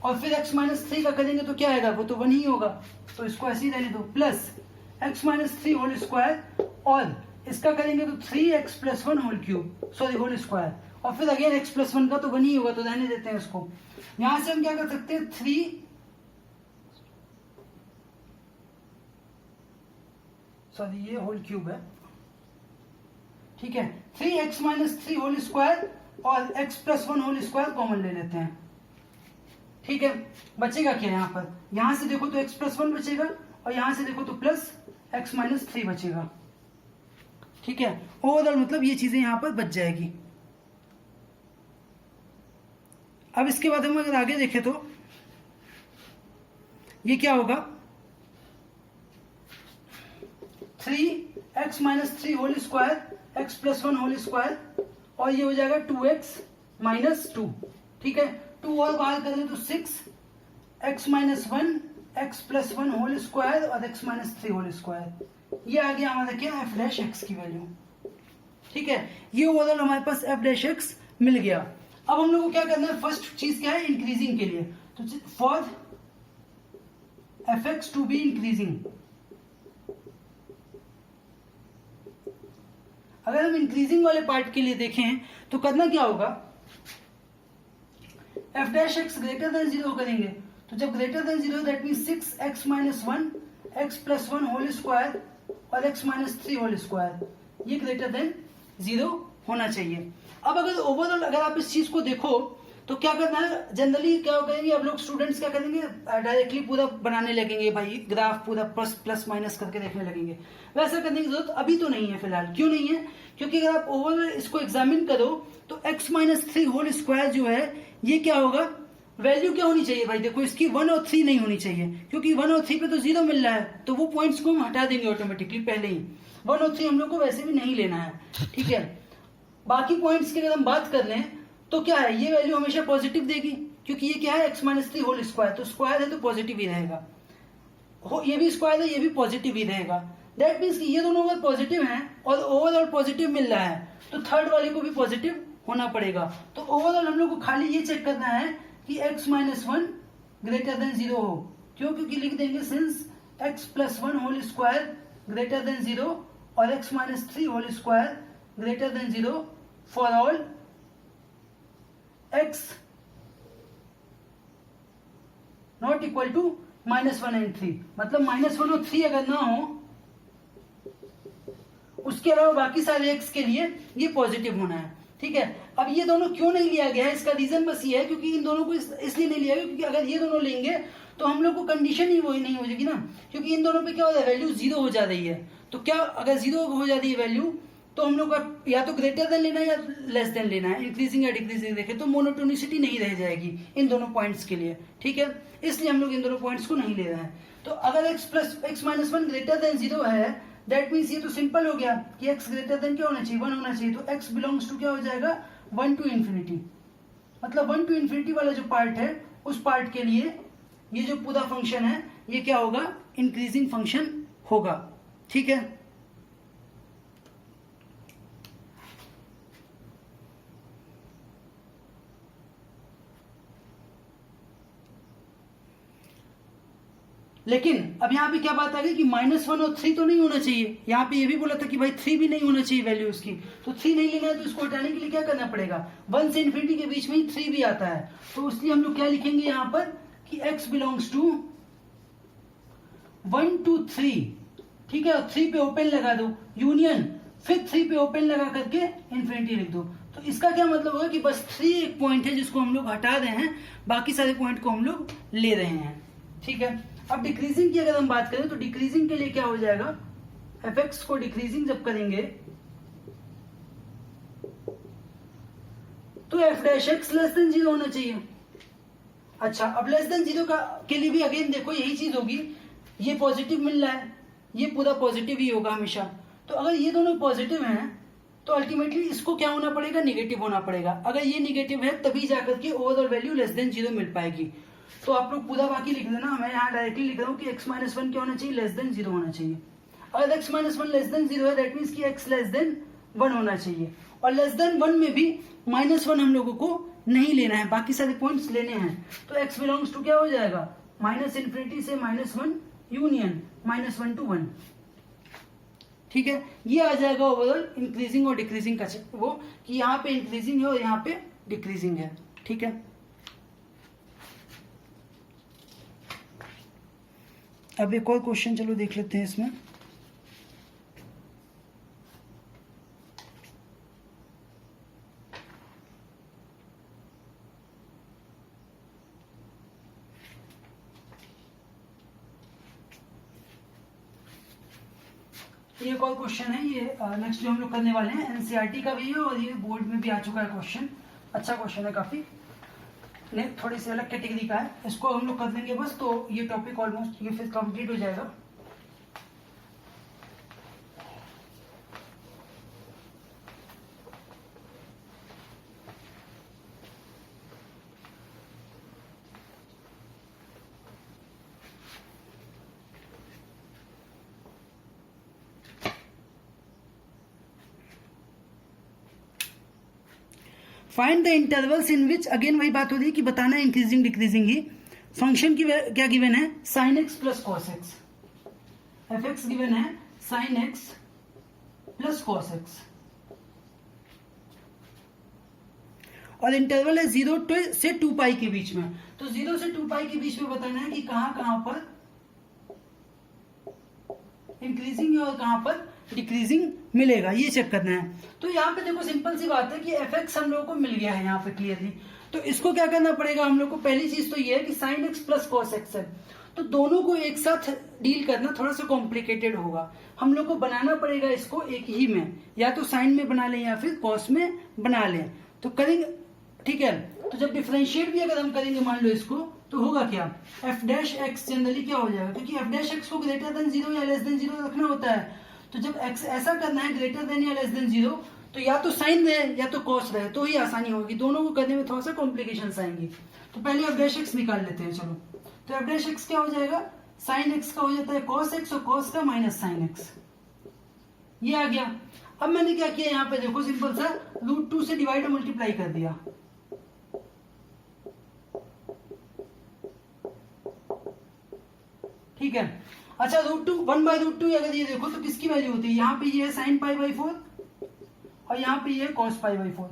और फिर x माइनस 3 का करेंगे तो क्या आएगा, वो तो 1 ही होगा, तो इसको ऐसे ही रहने दो, plus x minus 3 whole square, और इसका करेंगे तो 3x plus 1 whole cube, sorry whole square, और फिर अगेन x प्लस 1 का तो 1 ही होगा, तो रहने देते हैं उसको। यहां से हम क्या कर सकते हैं 3 सॉरी ये होल क्यूब है, ठीक है, 3x माइनस 3 होल स्क्वायर और x plus 1 whole square common ले लेते हैं। ठीक है, बचेगा क्या यहाँ पर, यहां से देखो तो x प्लस 1 बचेगा और यहां से देखो तो प्लस x माइनस 3 बचेगा। ठीक है, ओवरऑल मतलब ये चीजें यहां पर बच जाएगी। अब इसके बाद हम अगर आगे देखें तो ये क्या होगा 3x minus 3 whole square x plus 1 whole square, और ये हो जाएगा 2x माइनस 2। ठीक है, 2 और बाहर कर ले तो 6x minus 1 x plus 1 whole square और x माइनस 3 होल स्क्वायर, ये आ गया हमारा क्या f डैश x की वैल्यू। ठीक है, ये ओवरऑल हमारे पास f डैश x मिल गया। अब हम लोग को क्या करना है, फर्स्ट चीज क्या है इंक्रीजिंग के लिए, तो for fx to be increasing, अगर हम इंक्रीजिंग वाले पार्ट के लिए देखें तो करना क्या होगा, f dash x greater than 0 करेंगे, तो जब greater than 0 that mean 6x minus 1 x plus 1 whole square और x माइनस 3 होल स्क्वायर, ये ग्रेटर देन 0 होना चाहिए। अब अगर ओवरऑल अगर आप इस चीज को देखो तो क्या करना है, जनरली क्या करेंगे अब लोग स्टूडेंट्स क्या करेंगे, डायरेक्टली पूरा बनाने लगेंगे भाई, ग्राफ पूरा प्लस माइनस करके देखने लगेंगे। वैसा करने की जरूरत अभी तो नहीं है फिलहाल। क्यों नहीं है, क्योंकि अगर आप ओवरऑल इसको एग्जामिन करो तो x माइनस 3 होल स्क्वायर जो है ये क्या होगा, वैल्यू क्या होनी चाहिए भाई, देखो इसकी 1 और 3 नहीं होनी चाहिए, क्योंकि 1 और 3 पे तो 0 मिल रहा है, तो वो पॉइंट्स को हम हटा देंगे ऑटोमेटिकली पहले ही। 1 और 3 हम लोग को वैसे भी नहीं लेना है। ठीक है, बाकी पॉइंट्स की अगर हम बात कर लें तो क्या है, ये वैल्यू हमेशा पॉजिटिव देगी, क्योंकि ये क्या है x माइनस 3 होल स्क्वायर, तो स्क्वायर है तो पॉजिटिव ही रहेगा, ये भी स्क्वायर है ये भी पॉजिटिव ही रहेगा। दैट मीन्स कि ये दोनों अगर पॉजिटिव हैं और ओवरऑल पॉजिटिव मिल रहा है तो थर्ड वाले को भी पॉजिटिव होना पड़ेगा। तो ओवरऑल हम लोग को खाली ये चेक करना है कि x माइनस 1 ग्रेटर देन 0 हो, क्यों, क्योंकि लिख देंगे since x plus 1 whole square greater than 0 और x minus 3 whole square greater than 0 for all x not equal to -1 and 3, मतलब -1 और 3 अगर ना हो उसके अलावा बाकी सारे x के लिए ये पॉजिटिव होना है। ठीक है, अब ये दोनों क्यों नहीं लिया गया है, इसका रीजन बस ये है क्योंकि इन दोनों को इसलिए नहीं लिया गया क्योंकि अगर ये दोनों लेंगे तो हम लोग को कंडीशन ही वही नहीं हो जाएगी ना, क्योंकि इन दोनों पे क्या हो रहा है, वैल्यू 0 हो जा रही है। तो क्या अगर 0 हो जा रही है वैल्यू तो हम लोग का या तो ग्रेटर देन लेना है या लेस देन लेना है, इंक्रीजिंग या डिक्रीजिंग देखे तो मोनोटोनिसिटी नहीं रह जाएगी इन दोनों पॉइंट्स के लिए। ठीक है, इसलिए हम लोग इन दोनों पॉइंट्स को नहीं ले रहे हैं। तो अगर x माइनस 1 ग्रेटर देन 0 है दैट मीन्स ये तो सिंपल हो गया कि x ग्रेटर देन क्या होना चाहिए, 1 होना चाहिए, तो x बिलोंग्स टू क्या हो जाएगा 1 टू इन्फिनिटी, मतलब 1 टू इन्फिनिटी वाला जो पार्ट है उस पार्ट के लिए ये जो पूरा फंक्शन है ये क्या होगा, इंक्रीजिंग फंक्शन होगा। ठीक है, लेकिन अब यहाँ पे क्या बात आ गई कि -1 और 3 तो नहीं होना चाहिए, यहाँ पे ये भी बोला था कि भाई 3 भी नहीं होना चाहिए वैल्यू उसकी, तो 3 नहीं लेना है तो इसको हटाने के लिए क्या करना पड़ेगा, 1 से इन्फिनिटी के बीच में ही 3 भी आता है, तो इसलिए हम लोग क्या लिखेंगे यहाँ पर कि x बिलोंग्स टू 1 to 3। ठीक है, और 3 पे ओपन लगा दो यूनियन, फिर 3 पे ओपन लगा करके इन्फिनिटी लिख दो। तो इसका क्या मतलब होगा कि बस 3 एक पॉइंट है जिसको हम लोग हटा रहे हैं, बाकी सारे पॉइंट को हम लोग ले रहे हैं। ठीक है, अब डिक्रीजिंग की अगर हम बात करें तो डिक्रीजिंग के लिए क्या हो जाएगा, fx को डिक्रीजिंग जब करेंगे तो f dash x less than 0 होना चाहिए। अच्छा, अब लेस देन 0 का के लिए भी अगेन देखो यही चीज होगी, ये पॉजिटिव मिल रहा है, ये पूरा पॉजिटिव ही होगा हमेशा, तो अगर ये दोनों पॉजिटिव हैं तो अल्टीमेटली इसको क्या होना पड़ेगा, निगेटिव होना पड़ेगा। अगर ये निगेटिव है तभी जाकर के ओवरऑल वैल्यू लेस देन 0 मिल पाएगी। तो आप लोग पूरा बाकी लिख देना, मैं यहाँ डायरेक्टली लिख रहा हूँ कि x माइनस 1 क्या होना चाहिए, लेस देन 0 होना चाहिए। अगर x माइनस 1 लेस देन 0 है दैट मीन्स कि x लेस देन 1 होना चाहिए, और लेस देन 1 में भी -1 हम लोगों को नहीं लेना है, बाकी सारे पॉइंट्स लेने हैं। तो x बिलोंग्स टू क्या हो जाएगा, -∞ से -1 यूनियन -1 to 1। ठीक है, ये आ जाएगा ओवरऑल इंक्रीजिंग और डिक्रीजिंग का वो, कि यहाँ पे इंक्रीजिंग है और यहाँ पे डिक्रीजिंग है। ठीक है, अब एक और क्वेश्चन चलो देख लेते हैं इसमें। एक और क्वेश्चन है, ये नेक्स्ट जो हम लोग करने वाले हैं एनसीईआरटी का भी है और ये बोर्ड में भी आ चुका है क्वेश्चन। अच्छा क्वेश्चन है काफी, थोड़ी सी अलग कैटेगरी का है, इसको हम लोग कर देंगे बस, तो ये टॉपिक ऑलमोस्ट ये फिर कंप्लीट हो जाएगा। Find the intervals in which, again वही बात हो रही है कि बताना है इंक्रीजिंग डिक्रीजिंग ही। फंक्शन की क्या गिवन है, sine X plus cos X, F X given है sine X plus cos X, और इंटरवल है 0 से 2 पाई के बीच में। तो 0 से 2 पाई के बीच में बताना है कि कहां कहां पर इंक्रीजिंग और कहां पर डिक्रीजिंग मिलेगा, ये चेक करना है। तो यहाँ पे देखो सिंपल सी बात है कि एफ एक्स हम लोगों को मिल गया है यहाँ पे क्लियरली, तो इसको क्या करना पड़ेगा हम लोग को, पहली चीज तो ये है कि sign X plus cos x है, तो दोनों को एक साथ डील करना थोड़ा सा कॉम्प्लिकेटेड होगा। हम लोग को बनाना पड़ेगा इसको एक ही में, या तो साइन में बना लें या फिर कॉस में बना लें, तो करेंगे। ठीक है, तो जब डिफरेंशिएट भी अगर हम करेंगे मान लो इसको, तो होगा क्या, एफ डैश एक्स जनरली क्या हो जाएगा, क्योंकि एफ डैश एक्स को ग्रेटर देन 0 या लेस देन 0 रखना होता है। तो जब x ऐसा करना है ग्रेटर देन या लेस देन 0, तो या तो साइन रहे या तो कॉस रहे, तो ही आसानी होगी। दोनों को करने में थोड़ा सा कॉम्प्लिकेशंस आएंगी। तो पहले एफ डैश एक्स निकाल लेते हैं चलो। तो एफ डैश एक्स क्या हो जाएगा, साइन एक्स का हो जाता है कॉस एक्स, और कॉस का माइनस साइन एक्स, ये आ गया। अब मैंने क्या किया यहाँ पे देखो, सिंपल सा √2 से डिवाइड और मल्टीप्लाई कर दिया। ठीक है, अच्छा √2 1/√2 अगर ये देखो तो किसकी वैल्यू होती है, यहाँ पे ये है साइन π/4 और यहाँ पे ये है कॉस π/4।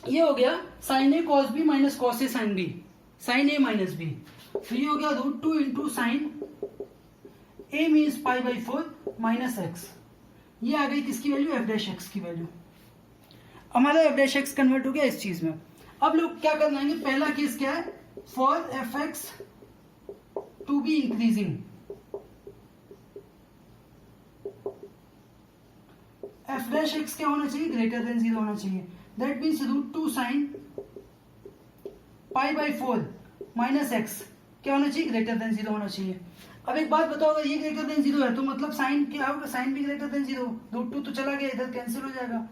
ये हो गया sign A cos B minus cos A sine B, sign A minus B. तो ये हो गया √2 इंटू साइन ए मीन्स π/4 माइनस एक्स। ये आ गई किसकी वैल्यू, एफ डैश एक्स की वैल्यू। हमारा एफ डैश एक्स कन्वर्ट हो गया इस चीज में। अब लोग क्या करना है, पहला केस क्या है, for F X to be increasing, F dash X क्या होना चाहिए, ग्रेटर देन 0 होना चाहिए। That means √2 sine π/4 minus X क्या होना चाहिए, ग्रेटर देन 0 होना चाहिए। अब एक बात बताओ, अगर ये ग्रेटर देन 0 है तो मतलब साइन क्या होगा, साइन भी ग्रेटर देन 0, √2 तो चला गया इधर, कैंसिल हो जाएगा।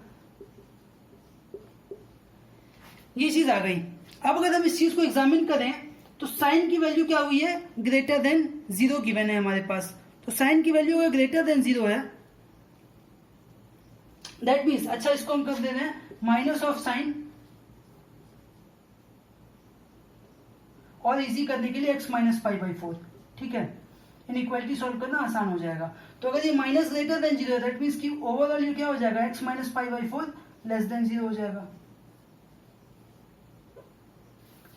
ये चीज आ गई। अब अगर हम इस चीज को एग्जामिन करें तो साइन की वैल्यू क्या हुई है, ग्रेटर देन 0 गिवन है हमारे पास, तो साइन की वैल्यू अगर ग्रेटर देन 0 है दैट मीन्स, अच्छा इसको हम कर दे रहे हैं माइनस ऑफ साइन, और इजी करने के लिए x माइनस π/4। ठीक है, इनइक्वालिटी सॉल्व करना आसान हो जाएगा। तो अगर ये माइनस ग्रेटर देन 0 है दैट मीन्स कि ओवरऑल ये क्या हो जाएगा, x माइनस π/4 लेस देन 0 हो जाएगा।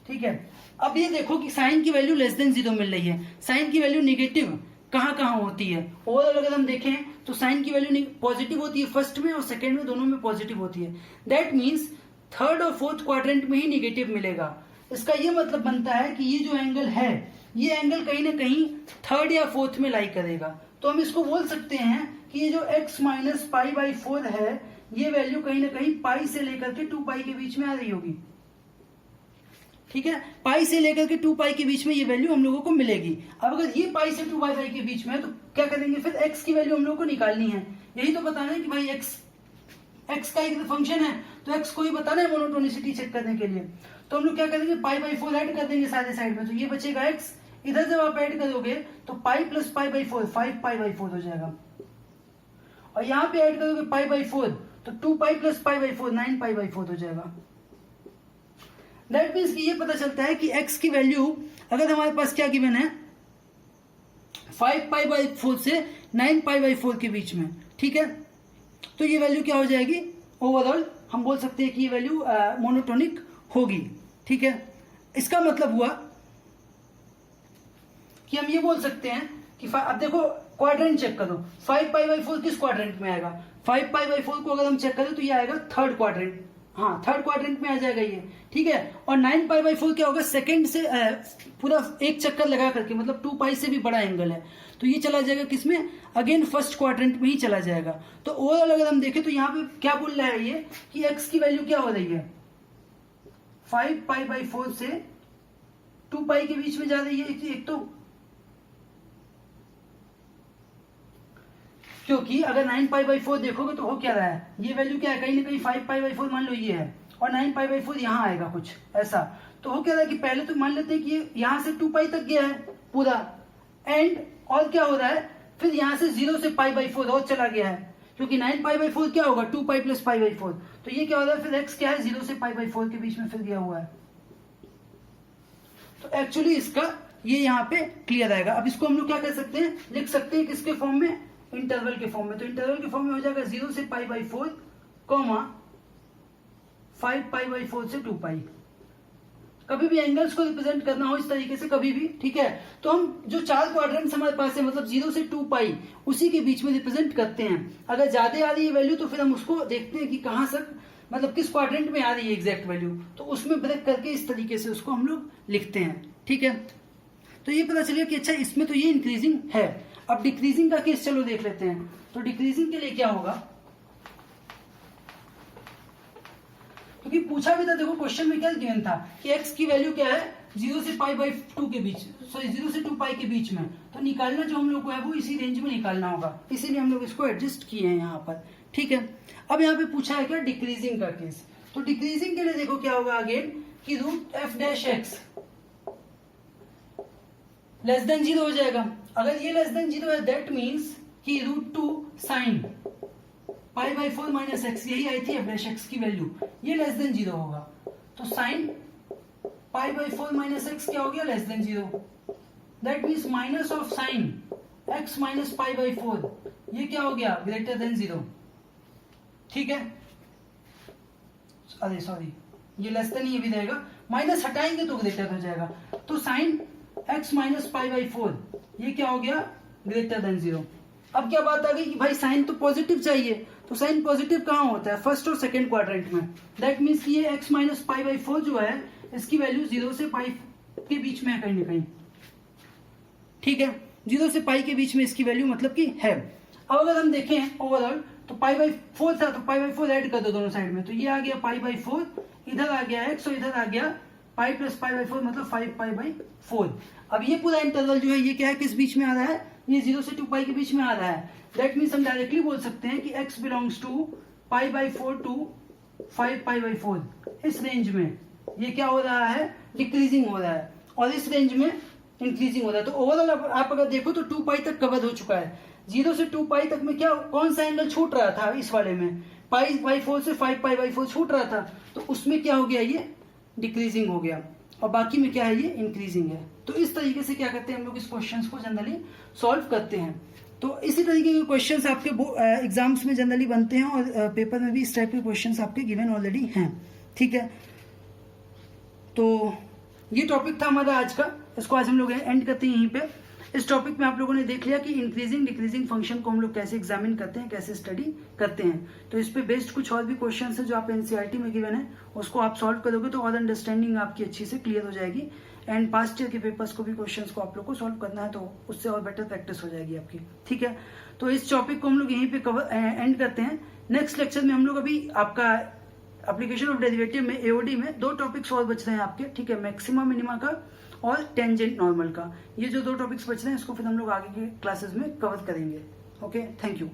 ठीक है, अब ये देखो कि साइन की वैल्यू लेस देन 0 मिल रही है। साइन की वैल्यू निगेटिव कहां कहां होती है, ओवरऑल अगर हम देखें तो साइन की वैल्यू पॉजिटिव होती है फर्स्ट में और सेकंड में, दोनों में पॉजिटिव होती है। दैट मीन्स थर्ड और फोर्थ क्वाड्रेंट में ही निगेटिव मिलेगा। इसका ये मतलब बनता है कि ये जो एंगल है, ये एंगल कहीं ना कहीं थर्ड या फोर्थ में लाई करेगा। तो हम इसको बोल सकते हैं कि ये जो x माइनस π/4 है, ये वैल्यू कहीं ना कहीं पाई से लेकर के 2 पाई के बीच में आ रही होगी। ठीक है, पाई से लेकर के 2 पाई के बीच में ये वैल्यू हम लोगों को मिलेगी। अब अगर ये पाई से 2 पाई के बीच में है तो क्या करेंगे, फिर x की वैल्यू हम लोग को निकालनी है। यही तो बताना है कि भाई x का एक फंक्शन है तो x को ही बताना है मोनोटोनिसिटी चेक करने के लिए। तो हम लोग क्या करेंगे, π/4 ऐड कर देंगे सारे साइड में, तो ये बचेगा x, इधर जब आप ऐड करोगे तो पाई प्लस π/4 5π/4 हो जाएगा, और यहाँ पे ऐड करोगे π/4 तो 2 पाई प्लस π/4 9π/4 हो जाएगा। दैट मीन्स कि ये पता चलता है कि x की वैल्यू अगर हमारे पास क्या गिवन है 5π/4 से 9π/4 के बीच में, ठीक है, तो ये वैल्यू क्या हो जाएगी, ओवरऑल हम बोल सकते हैं कि ये वैल्यू मोनोटोनिक होगी। ठीक है, इसका मतलब हुआ कि हम ये बोल सकते हैं कि अब देखो क्वाड्रेंट चेक करो, 5π/4 किस क्वाड्रेंट में आएगा, 5π/4 को अगर हम चेक करें तो ये आएगा थर्ड क्वाड्रेंट, हाँ थर्ड क्वाड्रेंट में आ जाएगा ये, ठीक है। और 9π/4 क्या होगा, सेकंड से पूरा एक चक्कर लगा करके, मतलब 2 पाई से भी बड़ा एंगल है तो ये चला जाएगा किसमें, अगेन फर्स्ट क्वाड्रेंट में ही चला जाएगा। तो ओवरऑल अगर हम देखें तो यहाँ पे क्या बोल रहा है ये कि x की वैल्यू क्या हो रही है, 5π/4 से 2 पाई के बीच में जा रही है। एक तो क्योंकि अगर 9π/4 देखोगे तो हो क्या रहा है, ये वैल्यू क्या है, कहीं ना कहीं 5π/4 मान लो ये है, और 9π/4 यहाँ आएगा कुछ ऐसा, तो हो क्या रहा है कि पहले तो मान लेते हैं कि यहाँ से 2 पाई तक गया है पूरा एंड, और क्या हो रहा है फिर यहाँ से 0 से π/4 और चला गया है, क्योंकि 9π/4 क्या होगा 2 पाई प्लस π/4, तो ये क्या हो रहा है फिर x क्या है 0 से π/4 के बीच में फिर गया हुआ है। तो एक्चुअली इसका ये यहाँ पे क्लियर आएगा। अब इसको हम लोग क्या कर सकते हैं, लिख सकते हैं किसके फॉर्म में, इंटरवल के फॉर्म में। तो इंटरवल के फॉर्म में हो जाएगा 0 से π/4 कॉमा 5π/4 से 2 पाई। कभी भी एंगल्स को रिप्रेजेंट करना हो इस तरीके से कभी भी, ठीक है, तो हम जो 4 क्वाड्रेंट्स हमारे पास है, मतलब 0 से 2 पाई उसी के बीच में रिप्रेजेंट करते हैं। अगर ज्यादा आ रही है वैल्यू तो फिर हम उसको देखते हैं कि कहां से, मतलब किस क्वाड्रेंट में आ रही है एग्जैक्ट वैल्यू, तो उसमें ब्रेक करके इस तरीके से उसको हम लोग लिखते हैं। ठीक है, तो ये पता चलिए कि अच्छा इसमें तो ये इंक्रीजिंग है। अब डिक्रीजिंग का केस चलो देख लेते हैं। तो डिक्रीजिंग के लिए क्या होगा, क्योंकि पूछा भी था, देखो क्वेश्चन में क्या गिवन था कि x की वैल्यू क्या है 0 से π/2 के बीच, सॉरी 0 से 2 पाई के बीच में, तो निकालना जो हम लोग को है वो इसी रेंज में निकालना होगा, इसीलिए हम लोग इसको एडजस्ट किए हैं यहाँ पर। ठीक है, अब यहाँ पे पूछा है क्या डिक्रीजिंग का केस, तो डिक्रीजिंग के लिए देखो क्या होगा अगेन कि √f' लेस देन 0 हो जाएगा। अगर ये लेस देन 0 है दैट मीन्स कि √2 sin π/4 माइनस x, यही आई थी f' की वैल्यू, ये लेस देन 0 होगा, तो sin π/4 माइनस x क्या हो गया, less than 0, that means minus of sin x minus π/4, ये क्या हो गया, ग्रेटर देन 0। ठीक है, अरे सॉरी ये लेस देन ये भी रहेगा, माइनस हटाएंगे तो ग्रेटर हो जाएगा, तो sin x माइनस π/4 ये क्या हो गया, ग्रेटर देन 0। अब क्या बात आ गई कि भाई साइन तो पॉजिटिव चाहिए, तो साइन पॉजिटिव कहाँ होता है, फर्स्ट और सेकंड क्वाड्रेंट में, दैट मीन्स कि ये x माइनस π/4 जो है इसकी वैल्यू 0 से पाई के बीच में है कहीं ना कहीं। ठीक है, 0 से पाई के बीच में इसकी वैल्यू मतलब कि है। अब अगर हम देखें ओवरऑल तो π/4 था, तो π/4 ऐड कर दो दोनों साइड में, तो ये आ गया π/4, इधर आ गया x और इधर आ गया पाई प्लस π/4 मतलब 5π/4। अब ये पूरा इंटरवल जो है ये क्या है, किस बीच में आ रहा है, ये 0 से 2 पाई के बीच में आ रहा है, दैट मीन्स हम डायरेक्टली बोल सकते हैं कि x बिलोंग्स टू π/4 टू 5π/4, इस रेंज में ये क्या हो रहा है, डिक्रीजिंग हो रहा है, और इस रेंज में इंक्रीजिंग हो रहा है। तो ओवरऑल आप अगर देखो तो 2 पाई तक कवर हो चुका है, 0 से 2 पाई तक में क्या कौन सा एंगल छूट रहा था, इस वाले में π/4 से 5π/4 छूट रहा था, तो उसमें क्या हो गया, ये डिक्रीजिंग हो गया, और बाकी में क्या है, ये इंक्रीजिंग है। तो इस तरीके से क्या करते हैं हम लोग इस क्वेश्चंस को जनरली सॉल्व करते हैं। तो इसी तरीके के क्वेश्चंस आपके एग्जाम्स में जनरली बनते हैं, और पेपर में भी इस टाइप के क्वेश्चंस आपके गिवन ऑलरेडी हैं। ठीक है, तो ये टॉपिक था हमारा आज का, इसको आज हम लोग एंड करते हैं यहीं पे। इस टॉपिक में आप लोगों ने देख लिया कि इंक्रीजिंग डिक्रीजिंग फंक्शन को हम लोग कैसे एग्जामिन करते हैं, कैसे स्टडी करते हैं। तो इस पे बेस्ड कुछ और भी क्वेश्चंस है जो आप एनसीईआरटी में गिवन है, उसको आप सॉल्व करोगे तो और अंडरस्टैंडिंग आपकी अच्छी से क्लियर हो जाएगी, एंड पास्ट ईयर के पेपर्स को भी क्वेश्चंस को आप लोग को सॉल्व करना है, तो उससे और बेटर प्रैक्टिस हो जाएगी आपकी। ठीक है, तो इस टॉपिक को हम लोग यहीं पे कवर एंड करते हैं। नेक्स्ट लेक्चर में हम लोग अभी आपका एप्लीकेशन ऑफ डेरिवेटिव में एओडी में 2 टॉपिक्स और बच रहे हैं आपके, ठीक है, मैक्सिमा मिनिमा का और टेंजेंट नॉर्मल का। ये जो 2 टॉपिक्स बच रहे हैं इसको फिर हम लोग आगे के क्लासेस में कवर करेंगे। Okay, thank you.